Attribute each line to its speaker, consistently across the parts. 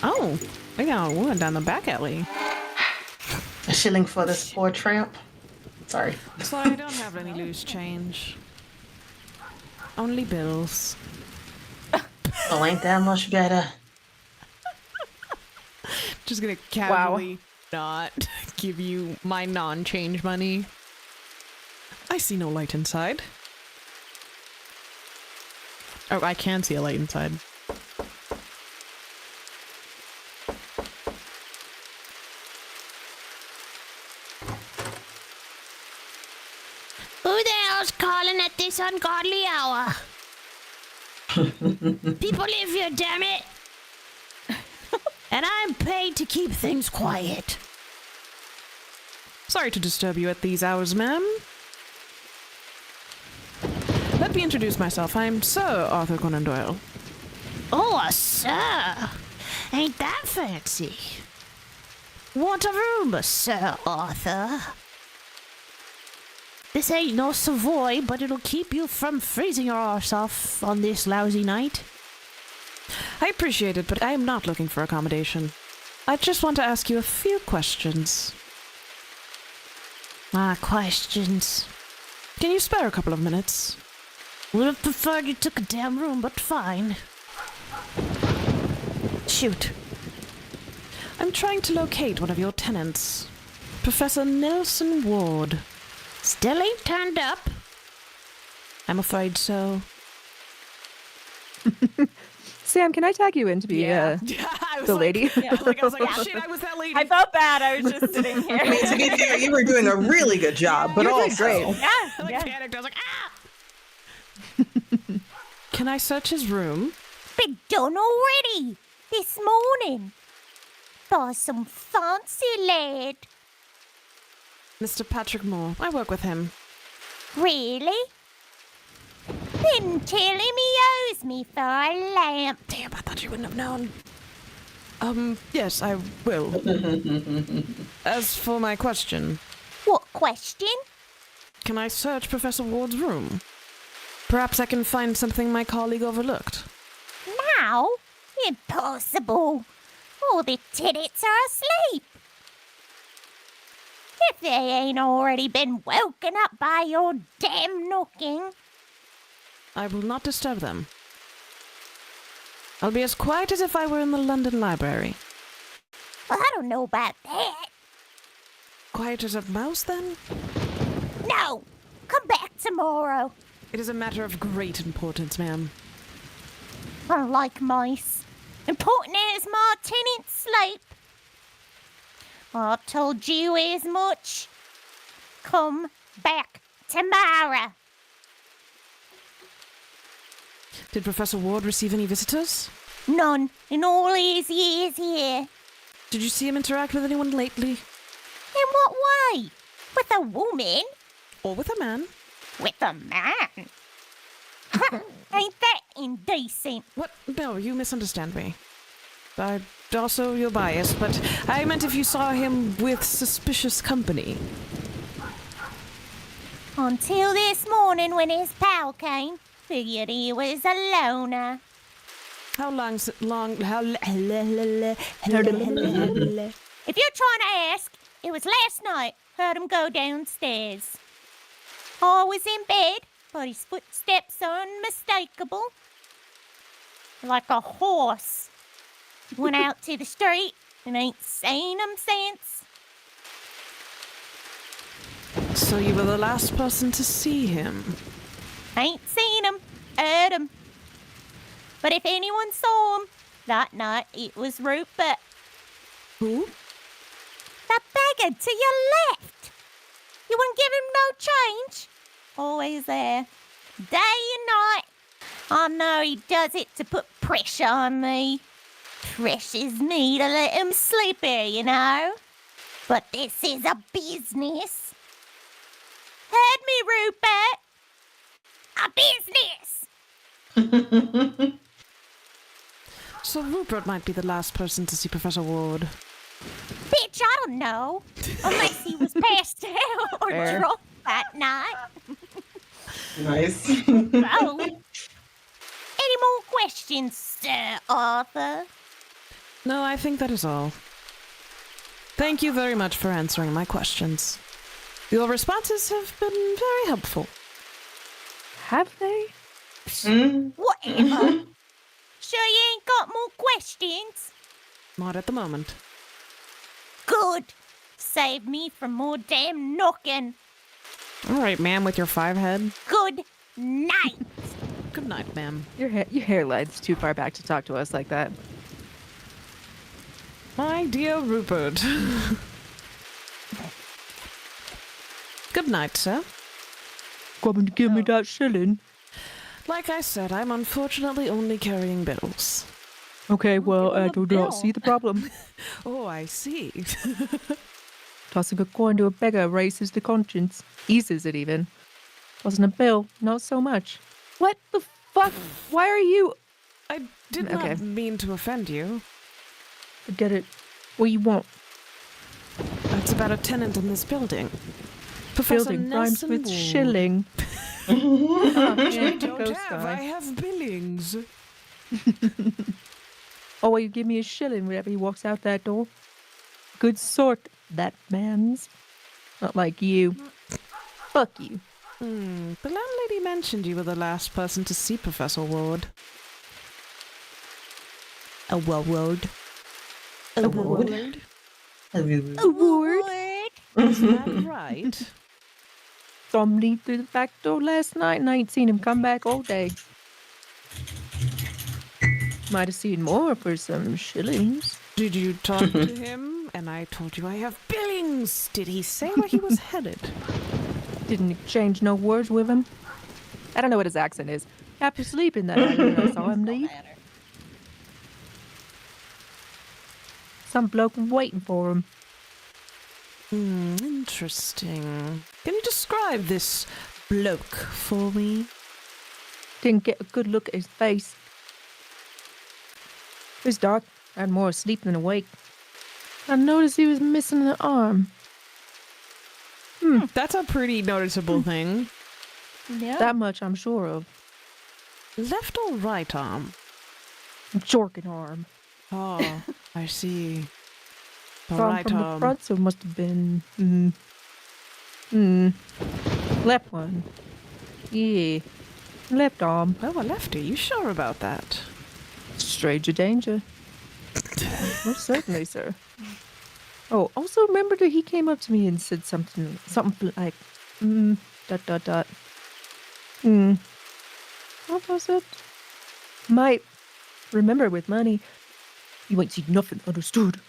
Speaker 1: Oh, we got a woman down the back alley.
Speaker 2: A shilling for this poor tramp. Sorry.
Speaker 1: Sorry, I don't have any loose change. Only bills.
Speaker 2: Oh, ain't that much better?
Speaker 1: Just gonna casually not give you my non-change money. I see no light inside. Oh, I can see a light inside.
Speaker 3: Who the hell's calling at this ungodly hour? People live here, damn it! And I'm paid to keep things quiet.
Speaker 1: Sorry to disturb you at these hours, ma'am. Let me introduce myself. I'm Sir Arthur Conan Doyle.
Speaker 3: Oh, sir! Ain't that fancy? Want a room, Sir Arthur? This ain't no Savoy, but it'll keep you from freezing your arse off on this lousy night.
Speaker 1: I appreciate it, but I am not looking for accommodation. I just want to ask you a few questions.
Speaker 3: Questions.
Speaker 1: Can you spare a couple of minutes?
Speaker 3: Would have preferred you took a damn room, but fine. Shoot.
Speaker 1: I'm trying to locate one of your tenants. Professor Nelson Ward.
Speaker 3: Still ain't turned up?
Speaker 1: I'm afraid so.
Speaker 4: Sam, can I tag you in to be the lady?
Speaker 1: I was like, oh shit, I was that lady.
Speaker 5: I felt bad. I was just sitting here.
Speaker 2: I mean, to be fair, you were doing a really good job, but
Speaker 4: You did
Speaker 2: also
Speaker 4: great.
Speaker 5: Yeah.
Speaker 1: Panicked. I was like, Can I search his room?
Speaker 6: Been done already. This morning. By some fancy lad.
Speaker 1: Mr. Patrick Moore. I work with him.
Speaker 6: Really? Then tell him he owes me for a lamp.
Speaker 1: Damn, I thought you wouldn't have known. Yes, I will. As for my question,
Speaker 6: What question?
Speaker 1: can I search Professor Ward's room? Perhaps I can find something my colleague overlooked.
Speaker 6: Now? Impossible. All the tenants are asleep. If they ain't already been woken up by your damn knocking.
Speaker 1: I will not disturb them. I'll be as quiet as if I were in the London Library.
Speaker 6: Well, I don't know about that.
Speaker 1: Quiet as a mouse, then?
Speaker 6: No. Come back tomorrow.
Speaker 1: It is a matter of great importance, ma'am.
Speaker 6: I like mice. Important as my tenants sleep. I told you as much. Come back tomorrow.
Speaker 1: Did Professor Ward receive any visitors?
Speaker 6: None in all his years here.
Speaker 1: Did you see him interact with anyone lately?
Speaker 6: In what way? With a woman?
Speaker 1: Or with a man?
Speaker 6: With a man? Ain't that indecent?
Speaker 1: What? No, you misunderstand me. Also, you're biased, but I meant if you saw him with suspicious company.
Speaker 6: Until this morning when his pal came, figured he was a loner.
Speaker 1: How long?
Speaker 6: If you're trying to ask, it was last night. Heard him go downstairs. I was in bed, but his footsteps are unmistakable. Like a horse. Went out to the street and ain't seen him since.
Speaker 1: So you were the last person to see him?
Speaker 6: Ain't seen him, heard him. But if anyone saw him, that night it was Rupert.
Speaker 1: Who?
Speaker 6: That beggar to your left. You wouldn't give him no change. Always there. Day and night. I know he does it to put pressure on me. Pressures me to let him sleep here, you know. But this is a business. Heard me, Rupert? A business.
Speaker 1: So Rupert might be the last person to see Professor Ward.
Speaker 6: Bitch, I don't know. Unless he was passed out or
Speaker 4: Fair.
Speaker 6: drunk that night.
Speaker 2: nice.
Speaker 6: Oh. Any more questions, Sir Arthur?
Speaker 1: No, I think that is all. Thank you very much for answering my questions. Your responses have been very helpful.
Speaker 4: Have they?
Speaker 6: Whatever. Sure you ain't got more questions?
Speaker 1: Not at the moment.
Speaker 6: Good. Save me from more damn knocking.
Speaker 1: All right, ma'am, with your 5 head.
Speaker 6: Good night.
Speaker 1: Good night, ma'am.
Speaker 4: Your hairline's too far back to talk to us like that.
Speaker 1: My dear Rupert. Good night, sir.
Speaker 4: Coming to give me that shilling.
Speaker 1: Like I said, I'm unfortunately only carrying bills.
Speaker 4: Okay, well, I do
Speaker 6: bill.
Speaker 4: not see the problem.
Speaker 1: Oh, I see.
Speaker 4: Tossing a coin to a beggar raises the conscience. Eases it even. Wasn't a bill, not so much. What the fuck? Why are you...
Speaker 1: I did
Speaker 4: Okay.
Speaker 1: not mean to offend you.
Speaker 4: Forget it. What you want?
Speaker 1: It's about a tenant in this building. Professor
Speaker 4: Building rhymes
Speaker 1: Nelson
Speaker 4: with
Speaker 1: Ward.
Speaker 4: shilling. Oh, yeah,
Speaker 1: Don't
Speaker 4: ghost
Speaker 1: have,
Speaker 4: guy.
Speaker 1: I have billings.
Speaker 4: Oh, will you give me a shilling whenever he walks out that door? Good sort, that man's. Not like you. Fuck you.
Speaker 1: The landlady mentioned you were the last person to see Professor Ward.
Speaker 3: A word.
Speaker 2: A word?
Speaker 6: A
Speaker 4: word?
Speaker 1: Is that right?
Speaker 4: Saw him leave through the back door last night and I ain't seen him come back all day. Might have seen more for some shillings.
Speaker 1: Did you talk to him? And I told you I have billings. Did he say where he was headed?
Speaker 4: Didn't exchange no words with him. I don't know what his accent is. After sleeping that night when I saw him leave. Some bloke waiting for him.
Speaker 1: Interesting. Can you describe this bloke for me?
Speaker 4: Didn't get a good look at his face. It was dark. I had more asleep than awake. I noticed he was missing an arm.
Speaker 1: That's a pretty noticeable thing.
Speaker 6: Yeah.
Speaker 4: That much I'm sure of.
Speaker 1: Left or right arm?
Speaker 4: Jorking arm.
Speaker 1: Oh, I see. The
Speaker 4: From
Speaker 1: right
Speaker 4: the
Speaker 1: arm.
Speaker 4: front, so it must have been... left one. Yeah. Left arm.
Speaker 1: Oh, a lefty. You sure about that?
Speaker 4: Stranger danger. Most certainly, sir. Oh, also remember that he came up to me and said something like, What was it? Might remember with money. You ain't seen nothing understood.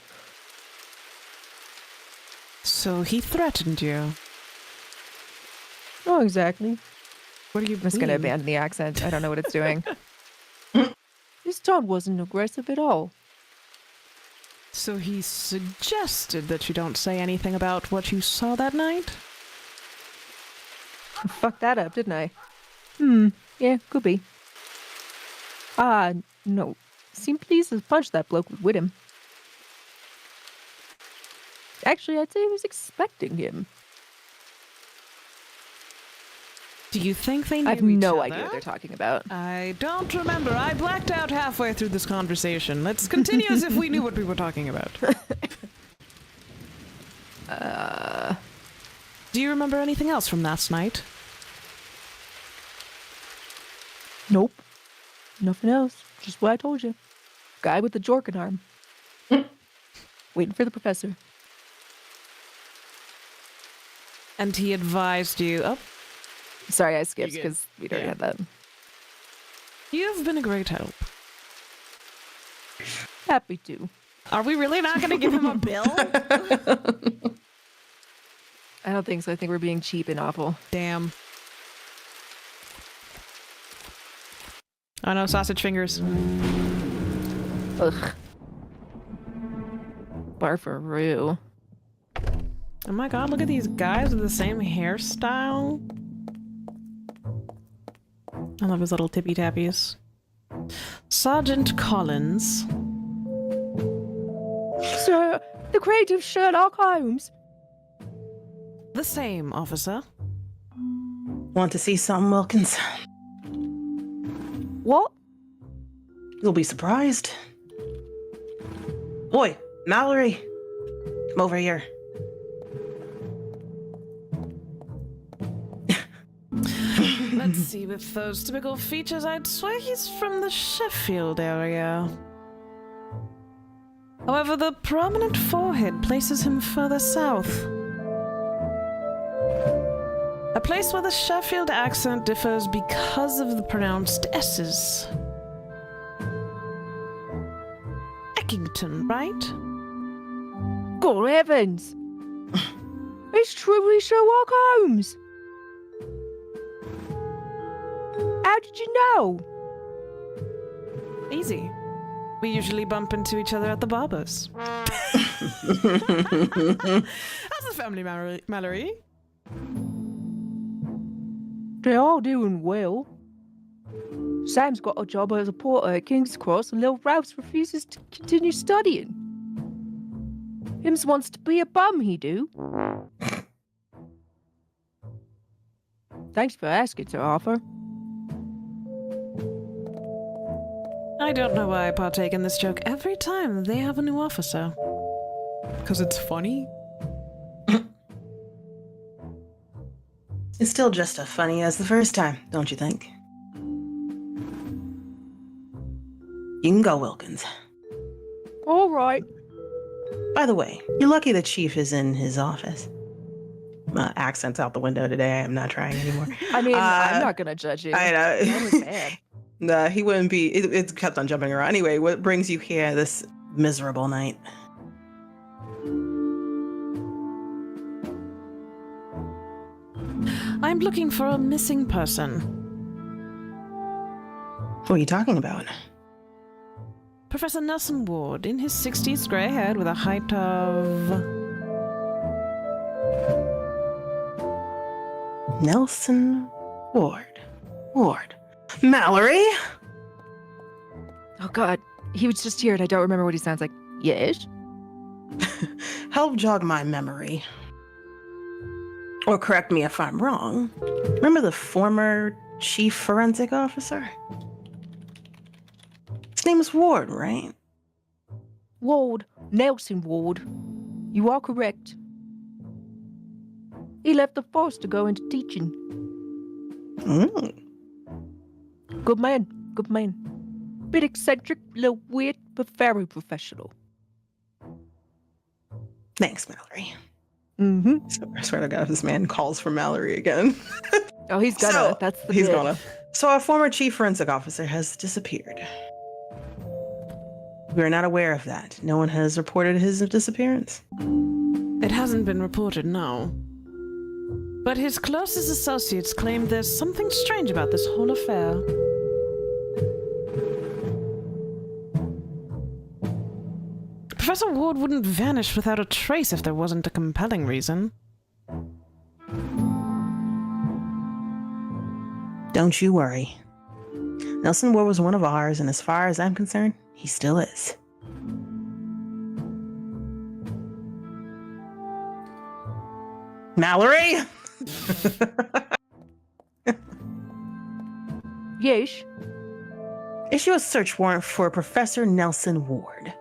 Speaker 1: So he threatened you.
Speaker 4: Not exactly.
Speaker 1: What do you
Speaker 4: I'm just gonna
Speaker 1: mean?
Speaker 4: abandon the accent. I don't know what it's doing. His tone wasn't aggressive at all.
Speaker 1: So he suggested that you don't say anything about what you saw that night?
Speaker 4: I fucked that up, didn't I? Yeah, could be. No. Seemed pleased as punch that bloke was with him. Actually, I'd say he was expecting him.
Speaker 1: Do you think they knew
Speaker 4: I have
Speaker 1: each
Speaker 4: no
Speaker 1: other?
Speaker 4: idea what they're talking about.
Speaker 1: I don't remember. I blacked out halfway through this conversation. Let's continue as if we knew what we were talking about. Do you remember anything else from last night?
Speaker 4: Nope. Nothing else. Just what I told you. Guy with the jorking arm. Waiting for the professor.
Speaker 1: And he advised you... Oh,
Speaker 4: Sorry, I skipped
Speaker 1: You good.
Speaker 4: because we'd already
Speaker 1: Yeah.
Speaker 4: had that.
Speaker 1: you've been a great help.
Speaker 4: Happy to.
Speaker 1: Are we really not going to give him a bill?
Speaker 4: I don't think so. I think we're being cheap and awful.
Speaker 1: Damn. Oh no, sausage fingers.
Speaker 4: Ugh. Barfaroo.
Speaker 1: Oh my god, look at these guys with the same hairstyle. I love his little tippy tappies. Sergeant Collins.
Speaker 4: Sir, the creative Sherlock Holmes.
Speaker 1: The same, officer.
Speaker 2: Want to see some, Wilkins?
Speaker 4: What?
Speaker 2: You'll be surprised. Boy, Mallory, come over here.
Speaker 1: Let's see, with those typical features, I'd swear he's from the Sheffield area. However, the prominent forehead places him further south. A place where the Sheffield accent differs because of the pronounced S's. Eckington, right?
Speaker 4: Good heavens! It's truly Sherlock Holmes! How did you know?
Speaker 1: Easy. We usually bump into each other at the barber's. How's the family, Mallory?
Speaker 4: They're all doing well. Sam's got a job as a porter at King's Cross, and little Ralph refuses to continue studying. Hims wants to be a bum, he do. Thanks for asking, Sir Arthur.
Speaker 1: I don't know why I partake in this joke every time they have a new officer. Because it's funny?
Speaker 2: It's still just as funny as the first time, don't you think? You can go, Wilkins.
Speaker 4: All right.
Speaker 2: By the way, you're lucky the chief is in his office. My accent's out the window today. I'm not trying anymore.
Speaker 4: I mean, I'm not gonna judge you.
Speaker 2: I know.
Speaker 4: That was bad.
Speaker 2: Nah, he wouldn't be. It kept on jumping around. Anyway, what brings you here this miserable night?
Speaker 1: I'm looking for a missing person.
Speaker 2: What are you talking about?
Speaker 1: Professor Nelson Ward, in his 60s, grey-haired, with a height of...
Speaker 2: Nelson Ward. Mallory?
Speaker 4: Oh God, he was just here and I don't remember what he sounds like. Yes?
Speaker 2: Help jog my memory. Or correct me if I'm wrong. Remember the former chief forensic officer? His name is Ward, right?
Speaker 4: Ward, Nelson Ward. You are correct. He left the force to go into teaching.
Speaker 2: Mm.
Speaker 4: Good man. Bit eccentric, little weird, but very professional.
Speaker 2: Thanks, Mallory.
Speaker 4: Mm-hmm.
Speaker 2: So, I swear to God, if this man calls for Mallory again.
Speaker 4: Oh, he's gonna.
Speaker 2: So,
Speaker 4: That's the
Speaker 2: he's
Speaker 4: bit.
Speaker 2: gonna. So our former chief forensic officer has disappeared. We are not aware of that. No one has reported his disappearance.
Speaker 1: It hasn't been reported, no. But his closest associates claim there's something strange about this whole affair. Professor Ward wouldn't vanish without a trace if there wasn't a compelling reason.
Speaker 2: Don't you worry. Nelson Ward was one of ours, and as far as I'm concerned, he still is. Mallory?
Speaker 4: Yes?
Speaker 2: Issue a search warrant for Professor Nelson Ward.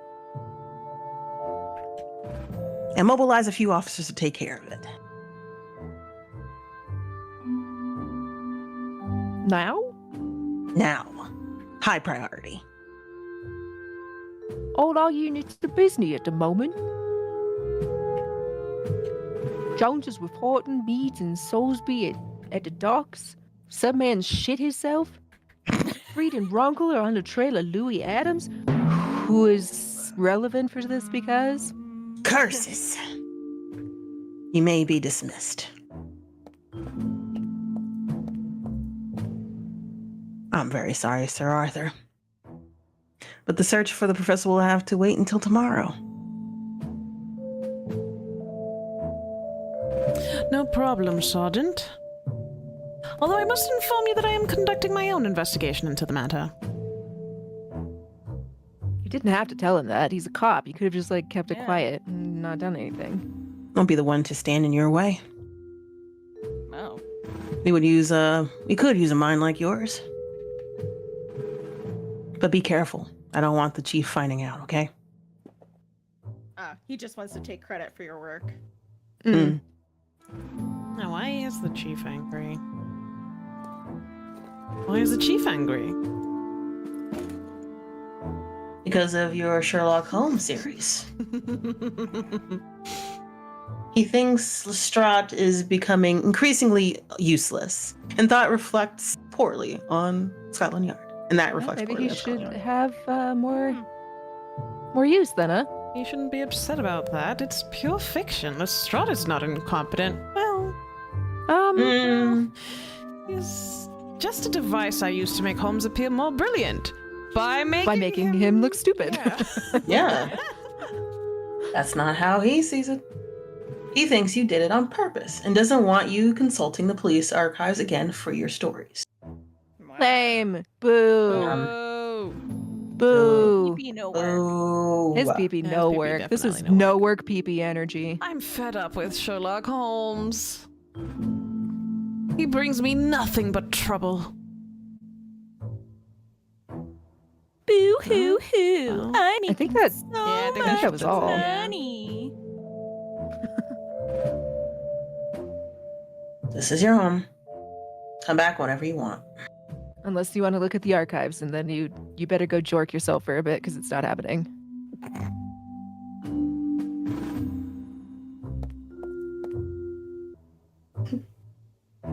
Speaker 2: And mobilize a few officers to take care of it.
Speaker 4: Now?
Speaker 2: Now. High priority.
Speaker 4: All our units are busy at the moment. Jones is reporting Meads and Soulsby at the docks. Some man shit himself. Reed and Runkle are on the trail of Louis Adams, who is relevant for this because...
Speaker 2: Curses. You may be dismissed. I'm very sorry, Sir Arthur. But the search for the professor will have to wait until tomorrow.
Speaker 1: No problem, Sergeant. Although I must inform you that I am conducting my own investigation into the matter.
Speaker 4: You didn't have to tell him that. He's a cop. You could have just, kept it quiet and not done anything.
Speaker 2: Don't be the one to stand in your way.
Speaker 5: Oh.
Speaker 2: We could use a mind like yours. But be careful. I don't want the chief finding out, okay?
Speaker 5: He just wants to take credit for your work.
Speaker 2: Mm.
Speaker 1: Now, why is the chief angry? Why is the chief angry?
Speaker 2: Because of your Sherlock Holmes series. He thinks Lestrade is becoming increasingly useless, and that reflects poorly on Scotland Yard. And that reflects
Speaker 4: Maybe
Speaker 2: poorly
Speaker 4: he
Speaker 2: on
Speaker 4: should
Speaker 2: Scotland Yard.
Speaker 4: have more use then, huh?
Speaker 1: You shouldn't be upset about that. It's pure fiction. Lestrade is not incompetent. Well, he's just a device I used to make Holmes appear more brilliant. By making
Speaker 4: him look stupid.
Speaker 2: Yeah. That's not how he sees it. He thinks you did it on purpose and doesn't want you consulting the police archives again for your stories.
Speaker 4: Lame. Boo.
Speaker 1: Oh.
Speaker 4: Boo.
Speaker 5: PP no work.
Speaker 2: Oh.
Speaker 4: His PP no
Speaker 1: PP
Speaker 4: work. This is
Speaker 1: definitely no
Speaker 4: no work PP energy.
Speaker 1: I'm fed up with Sherlock Holmes. He brings me nothing but trouble.
Speaker 3: Boo hoo hoo.
Speaker 1: Well,
Speaker 3: I need
Speaker 4: I think that
Speaker 3: so
Speaker 1: I think
Speaker 3: much
Speaker 4: that was all.
Speaker 3: money.
Speaker 2: This is your home. Come back whenever you want.
Speaker 4: Unless you want to look at the archives, and then you better go jork yourself for a bit because it's not happening.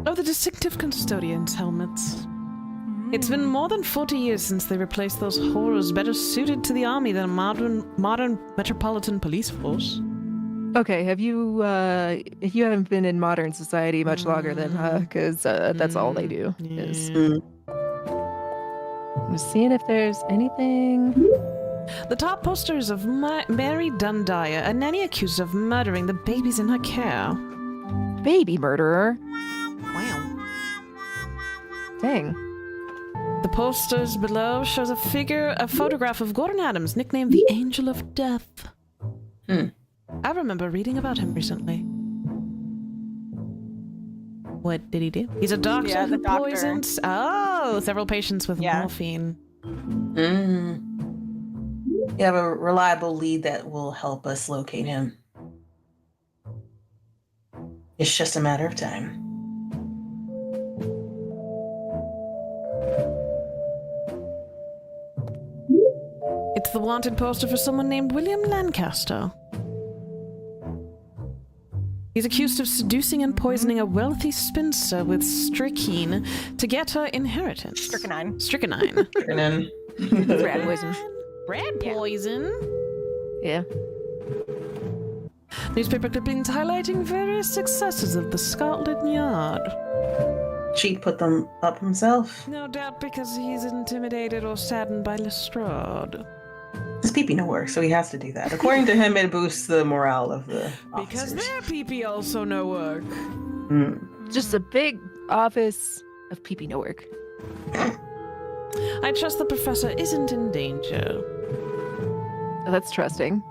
Speaker 1: Oh, the distinctive custodian's helmets. It's been more than 40 years since they replaced those horrors better suited to the army than a modern metropolitan police force.
Speaker 4: Okay, have you if you haven't been in modern society much longer than because that's all they do. Is I'm just seeing if there's anything.
Speaker 1: The top posters of Mary Dundaya, a nanny accused of murdering the babies in her care.
Speaker 4: Baby murderer.
Speaker 1: Wow.
Speaker 4: Dang.
Speaker 1: The posters below shows a photograph of Gordon Adams, nicknamed the Angel of Death. I remember reading about him recently. What did he do? He's a doctor
Speaker 5: Yeah, the
Speaker 1: who
Speaker 5: doctor.
Speaker 1: poisoned several patients with morphine.
Speaker 2: You have a reliable lead that will help us locate him. It's just a matter of time.
Speaker 1: It's the wanted poster for someone named William Lancaster. He's accused of seducing and poisoning a wealthy spinster with strychnine to get her inheritance.
Speaker 5: Strychnine.
Speaker 1: Strychnine.
Speaker 2: And then
Speaker 4: It's rat poison.
Speaker 1: Rat poison.
Speaker 4: Yeah.
Speaker 1: Newspaper clippings highlighting various successes of the Scotland Yard.
Speaker 2: Cheat put them up himself.
Speaker 1: No doubt because he's intimidated or saddened by Lestrade.
Speaker 2: His pee-pee no work, so he has to do that. According to him, it boosts the morale of the
Speaker 1: Because
Speaker 2: officers.
Speaker 1: their pee-pee also no work.
Speaker 4: Just a big office of PP no work.
Speaker 1: I trust the professor isn't in danger.
Speaker 4: Oh, that's trusting.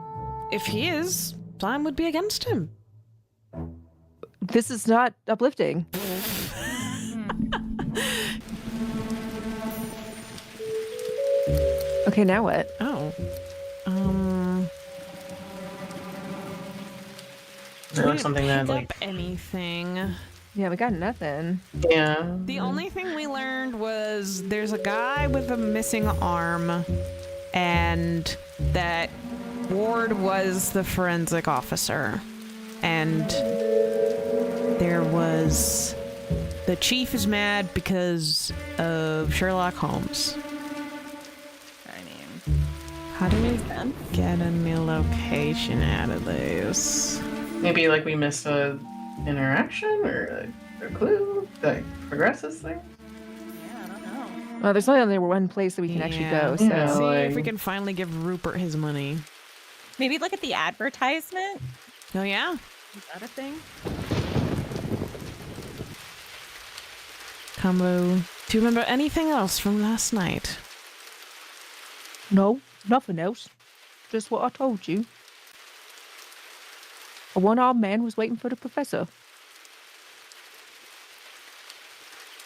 Speaker 1: If he is, time would be against him.
Speaker 4: This is not uplifting. Okay, now what?
Speaker 1: Oh.
Speaker 2: Is there like something that
Speaker 1: Pick
Speaker 2: like
Speaker 1: up anything.
Speaker 4: Yeah, we got nothing.
Speaker 2: yeah.
Speaker 1: The only thing we learned was there's a guy with a missing arm, and that Ward was the forensic officer. And there was... The chief is mad because of Sherlock Holmes.
Speaker 5: I mean,
Speaker 1: How do we
Speaker 5: sense.
Speaker 1: get a new location out of this?
Speaker 2: Maybe like we missed a interaction or like a clue that progresses things.
Speaker 5: Yeah, I don't know.
Speaker 4: Well, there's only one place that we can actually go, so...
Speaker 2: Yeah.
Speaker 1: See if
Speaker 2: like-
Speaker 1: we can finally give Rupert his money.
Speaker 5: Maybe look at the advertisement.
Speaker 1: Oh yeah?
Speaker 5: Is that a thing?
Speaker 1: Combo. Do you remember anything else from last night?
Speaker 4: No, nothing else. Just what I told you. A one-armed man was waiting for the professor.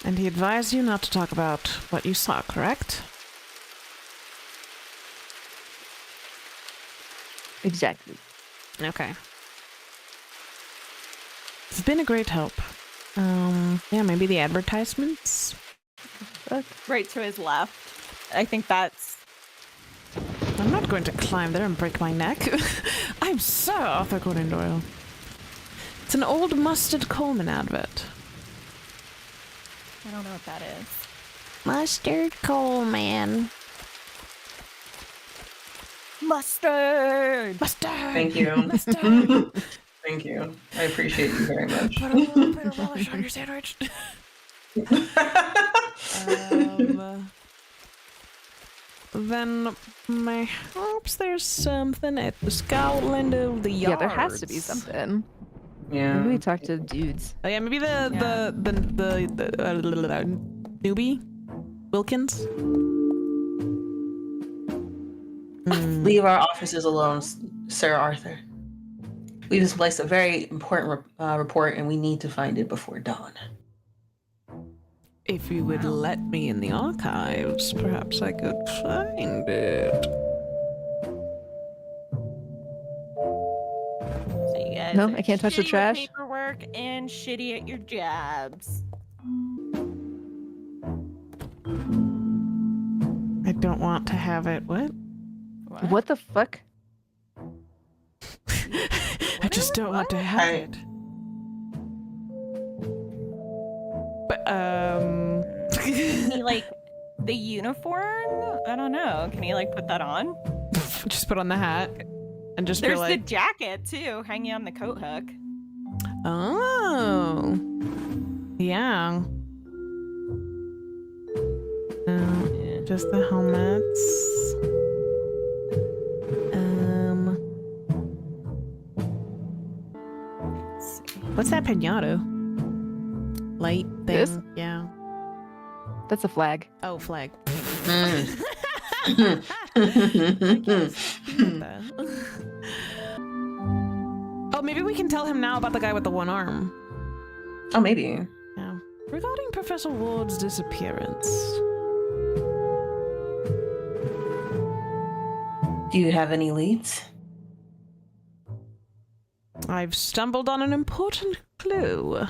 Speaker 1: And he advised you not to talk about what you saw, correct?
Speaker 4: Exactly.
Speaker 1: Okay. It's been a great help. Yeah, maybe the advertisements?
Speaker 5: Right to his left. I think that's...
Speaker 1: I'm not going to climb there and break my neck. I'm Sir Arthur Conan Doyle. It's an old Mustard Coleman advert.
Speaker 5: I don't know what that is.
Speaker 3: Mustard Coleman.
Speaker 5: Mustard!
Speaker 1: Mustard!
Speaker 2: Thank you.
Speaker 1: Mustard!
Speaker 2: Thank you. I appreciate you very much.
Speaker 1: Put a little bit of relish on your sandwich. Then my hopes there's something at the Scotland of the Yards.
Speaker 4: Yeah, there has to be something.
Speaker 2: Yeah.
Speaker 4: Maybe we talk to the dudes.
Speaker 1: Oh yeah, maybe the newbie Wilkins.
Speaker 2: Leave our offices alone, Sir Arthur. We misplaced a very important report, and we need to find it before dawn.
Speaker 1: If you would let me in the archives, perhaps I could find it.
Speaker 5: So you guys
Speaker 4: No,
Speaker 5: are
Speaker 4: I can't touch the
Speaker 5: shitty with
Speaker 4: trash.
Speaker 5: Paperwork and shitty at your jobs.
Speaker 1: I don't want to have it. What?
Speaker 4: What the fuck?
Speaker 1: I just don't want to have it. But
Speaker 5: Can he like the uniform? I don't know. Can he like put that on?
Speaker 1: just put on the hat and just
Speaker 5: There's
Speaker 1: be
Speaker 5: the
Speaker 1: like,
Speaker 5: jacket too, hanging on the coat hook.
Speaker 1: oh, yeah. Just the helmets.
Speaker 5: Let's see.
Speaker 1: What's that pinata? Light thing?
Speaker 4: This?
Speaker 1: Yeah.
Speaker 4: That's a flag.
Speaker 1: Oh, flag. Oh, maybe we can tell him now about the guy with the one arm.
Speaker 2: Oh, maybe.
Speaker 1: Yeah. Regarding Professor Ward's disappearance.
Speaker 2: Do you have any leads?
Speaker 1: I've stumbled on an important clue.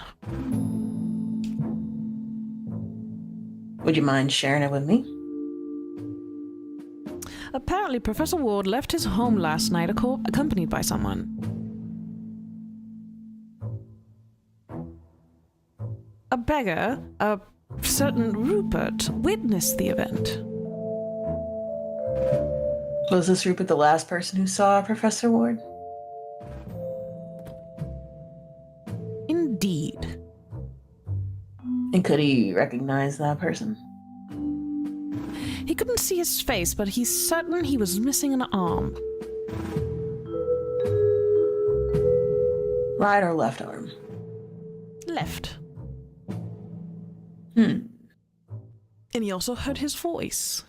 Speaker 2: Would you mind sharing it with me?
Speaker 1: Apparently, Professor Ward left his home last night accompanied by someone. A beggar, a certain Rupert, witnessed the event.
Speaker 2: Was this Rupert the last person who saw Professor Ward?
Speaker 1: Indeed.
Speaker 2: And could he recognize that person?
Speaker 1: He couldn't see his face, but he's certain he was missing an arm.
Speaker 2: Right or left arm?
Speaker 1: Left.
Speaker 2: Hmm.
Speaker 1: And he also heard his voice.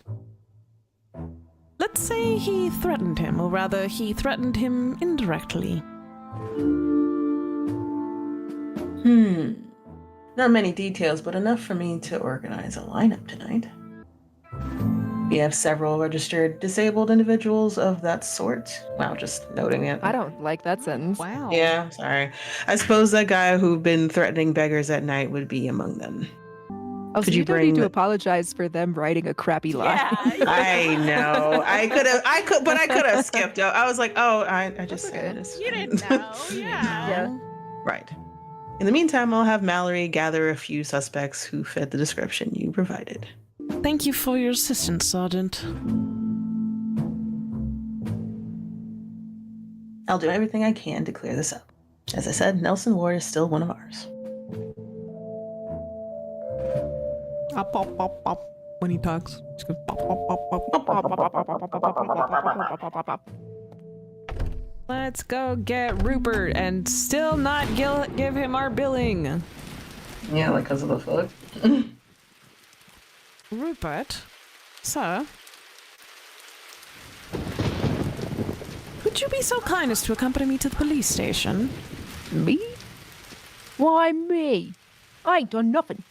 Speaker 1: Let's say he threatened him, or rather, he threatened him indirectly.
Speaker 2: Not many details, but enough for me to organize a lineup tonight. We have several registered disabled individuals of that sort. Wow, just noting it.
Speaker 4: I don't like that sentence.
Speaker 1: Wow.
Speaker 2: Yeah, sorry. I suppose that guy who'd been threatening beggars at night would be among them.
Speaker 4: Oh, so
Speaker 2: Could
Speaker 4: you
Speaker 2: you
Speaker 4: don't
Speaker 2: bring
Speaker 4: need to
Speaker 2: the-
Speaker 4: apologize for them writing a crappy line.
Speaker 5: Yeah.
Speaker 2: I know. I could have skipped out. I was like, oh, I just said this.
Speaker 5: You didn't know. Yeah.
Speaker 4: Yeah.
Speaker 2: Right. In the meantime, I'll have Mallory gather a few suspects who fit the description you provided.
Speaker 1: Thank you for your assistance, Sergeant.
Speaker 2: I'll do everything I can to clear this up. As I said, Nelson Ward is still one of ours.
Speaker 1: Pop, pop, pop, pop. When he talks, just goes pop, pop, pop, pop. Let's go get Rupert and still not give him our billing.
Speaker 2: Yeah, like because of the foot.
Speaker 1: Rupert, sir, would you be so kind as to accompany me to the police station?
Speaker 4: Me? Why me? I ain't done nothing.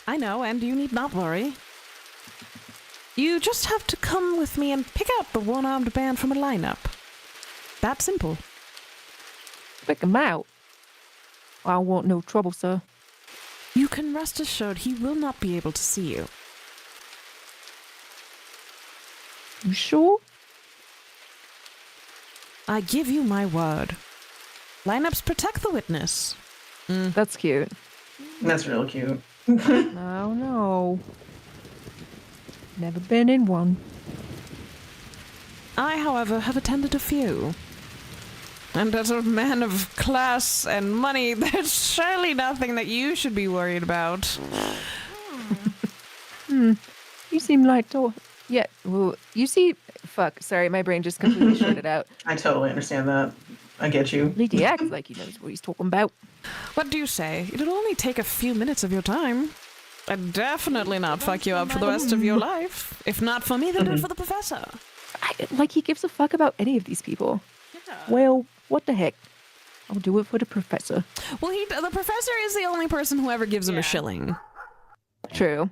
Speaker 1: I know, and you need not worry. You just have to come with me and pick out the one-armed man from a lineup. that simple.
Speaker 4: Pick him out. I don't want no trouble, sir.
Speaker 1: You can rest assured he will not be able to see you.
Speaker 4: You sure?
Speaker 1: I give you my word. Lineups protect the witness.
Speaker 4: That's cute.
Speaker 2: That's real cute.
Speaker 4: I don't know. Never been in one.
Speaker 1: I, however, have attended a few. And as a man of class and money, there's surely nothing that you should be worried about.
Speaker 4: You seem like yeah, well, you see, fuck, sorry, my brain just completely shorted out.
Speaker 2: I totally understand that. I get you.
Speaker 4: Lady acts like he knows what he's talking about.
Speaker 1: What do you say? It'll only take a few minutes of your time. I'd definitely not fuck you up for the rest of your life. If not for me, then do it for the professor.
Speaker 4: Like he gives a fuck about any of these people.
Speaker 5: Yeah.
Speaker 4: Well, what the heck? I'll do it for the professor.
Speaker 1: Well, the professor is the only person who ever gives him a shilling.
Speaker 4: True.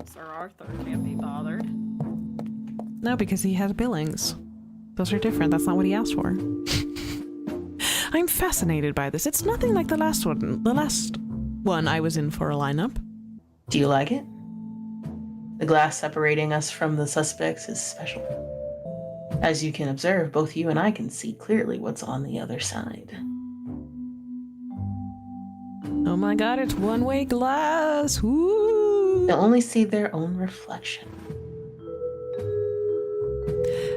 Speaker 5: Sir Arthur can't be bothered.
Speaker 1: No, because he has billings. Those are different. That's not what he asked for. I'm fascinated by this. It's nothing like the last one. The last one I was in for a lineup.
Speaker 2: Do you like it? The glass separating us from the suspects is special. As you can observe, both you and I can see clearly what's on the other side.
Speaker 1: Oh my god, it's one-way glass. Woo!
Speaker 2: They'll only see their own reflection.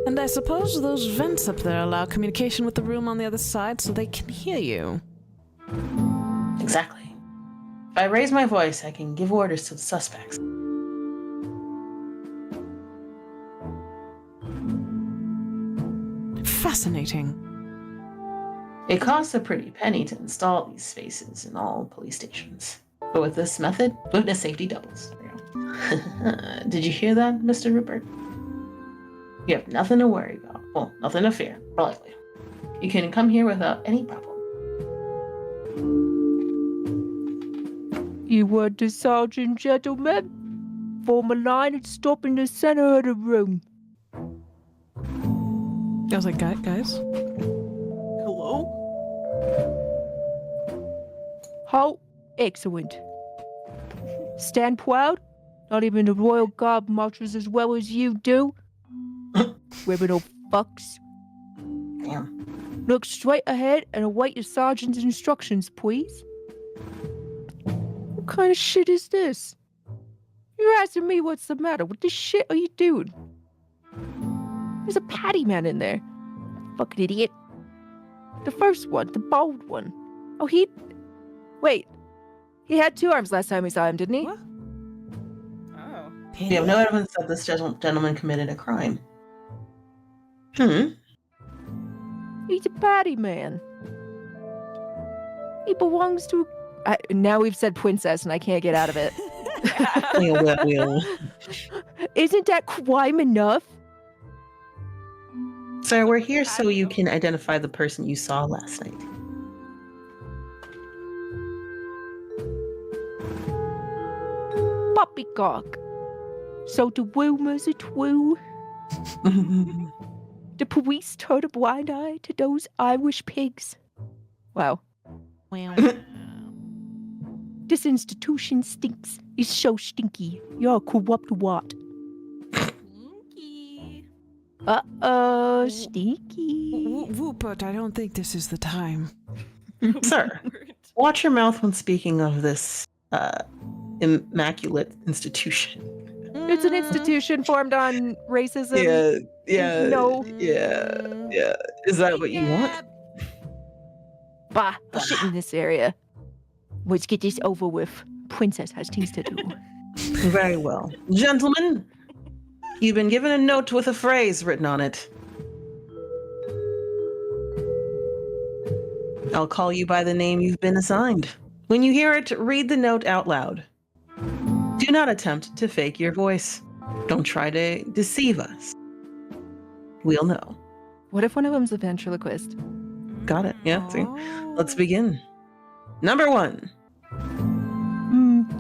Speaker 1: And I suppose those vents up there allow communication with the room on the other side so they can hear you.
Speaker 2: Exactly. If I raise my voice, I can give orders to the suspects.
Speaker 1: Fascinating.
Speaker 2: It costs a pretty penny to install these spaces in all police stations. But with this method, witness safety doubles. There we go. Did you hear that, Mr. Rupert? You have nothing to worry about. Well, nothing to fear, more likely. You can come here without any problem.
Speaker 4: You want the sergeant, gentlemen? Form a line and stop in the center of the room.
Speaker 1: I was like, guys?
Speaker 5: Hello?
Speaker 4: How excellent. Stand proud. Not even the royal guard marches as well as you do. Criminal fucks.
Speaker 2: Damn.
Speaker 4: Look straight ahead and await your sergeant's instructions, please. What kind of shit is this? You're asking me what's the matter. What the shit are you doing? There's a patty man in there. Fucking idiot. The first one, the bald one. Oh, wait. He had 2 arms last time we saw him, didn't he?
Speaker 1: What?
Speaker 5: Oh.
Speaker 2: You have no evidence that this gentleman committed a crime.
Speaker 4: He's a patty man. He belongs to... now we've said pwincess and I can't get out of it.
Speaker 2: Well.
Speaker 4: Isn't that crime enough?
Speaker 2: Sir, we're here so you can identify the person you saw last night.
Speaker 4: Poppycock. So the rumors are true. The police turned a blind eye to those Irish pigs. Wow.
Speaker 1: Well.
Speaker 4: This institution stinks. It's so stinky. You're a corrupt what?
Speaker 5: Stinky.
Speaker 4: Uh-oh, stinky.
Speaker 1: Rupert, I don't think this is the time.
Speaker 2: Sir, watch your mouth when speaking of this immaculate institution.
Speaker 4: It's an institution formed on racism. No.
Speaker 2: Yeah. Is that what you want?
Speaker 4: Bah, we're shit in this area. Let's get this over with. Princess has things to do.
Speaker 2: Very well. Gentlemen, you've been given a note with a phrase written on it. I'll call you by the name you've been assigned. When you hear it, read the note out loud. Do not attempt to fake your voice. Don't try to deceive us. We'll know.
Speaker 4: What if one of them's a ventriloquist?
Speaker 2: Got it. Yeah, see?
Speaker 1: Oh.
Speaker 2: Let's begin. Number 1.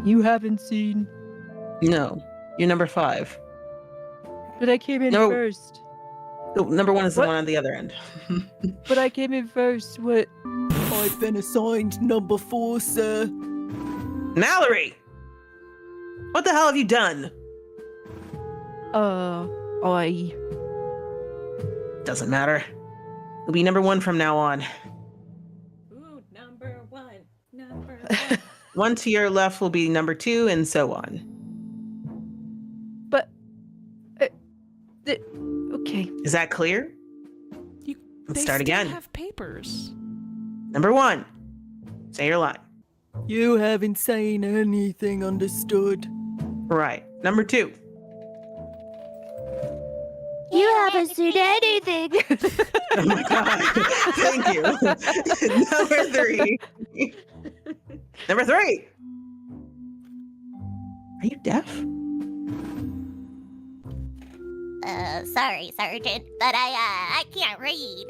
Speaker 4: You haven't seen.
Speaker 2: No. You're number 5.
Speaker 4: But I came in
Speaker 2: No.
Speaker 4: first.
Speaker 2: Oh, number 1 is the
Speaker 4: What?
Speaker 2: one on the other end.
Speaker 4: But I came in first. What?
Speaker 7: I've been assigned number 4, sir.
Speaker 2: Mallory! What the hell have you done?
Speaker 4: I.
Speaker 2: Doesn't matter. It'll be number 1 from now on.
Speaker 5: Ooh, number 1.
Speaker 2: 1 to your left will be number 2, and so on.
Speaker 4: But. Okay.
Speaker 2: Is that clear? Let's
Speaker 1: They
Speaker 2: start
Speaker 1: still
Speaker 2: again.
Speaker 1: have papers.
Speaker 2: Number 1. Say your line.
Speaker 7: You haven't seen anything, understood?
Speaker 2: Right. Number 2.
Speaker 6: You haven't seen anything.
Speaker 2: Oh my god. Thank you. Number 3. Number 3. Are you deaf?
Speaker 6: Sorry, Sergeant, but I can't read.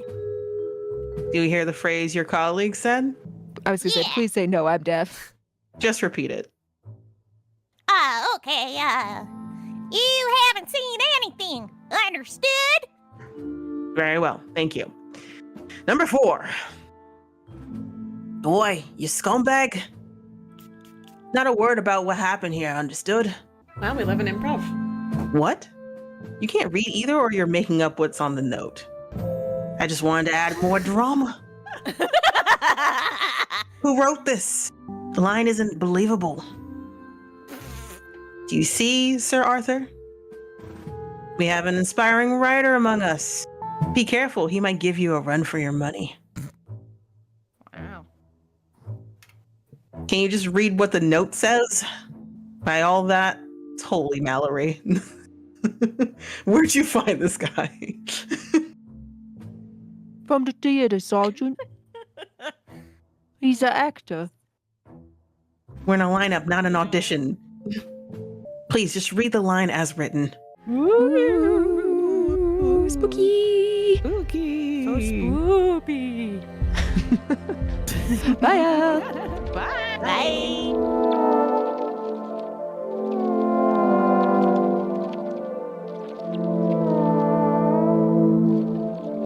Speaker 2: Do you hear the phrase your colleague said?
Speaker 4: I was gonna say,
Speaker 6: Yeah.
Speaker 4: please say no, I'm deaf.
Speaker 2: Just repeat it.
Speaker 6: Okay, you haven't seen anything. Understood?
Speaker 2: Very well. Thank you. Number 4. Boy, you scumbag. Not a word about what happened here, understood? Well, we live in improv. What? You can't read either, or you're making up what's on the note? I just wanted to add more drama. Who wrote this? The line isn't believable. Do you see, Sir Arthur? We have an inspiring writer among us. Be careful, he might give you a run for your money.
Speaker 5: Wow.
Speaker 2: Can you just read what the note says? By all that, it's holy Mallory. Where'd you find this guy?
Speaker 4: From the theater, Sergeant. He's an actor.
Speaker 2: We're in a lineup, not an audition. Please, just read the line as written.
Speaker 4: Ooh, spooky.
Speaker 1: Spooky.
Speaker 5: So spoopy.
Speaker 4: Bye.
Speaker 1: Bye.
Speaker 6: Bye.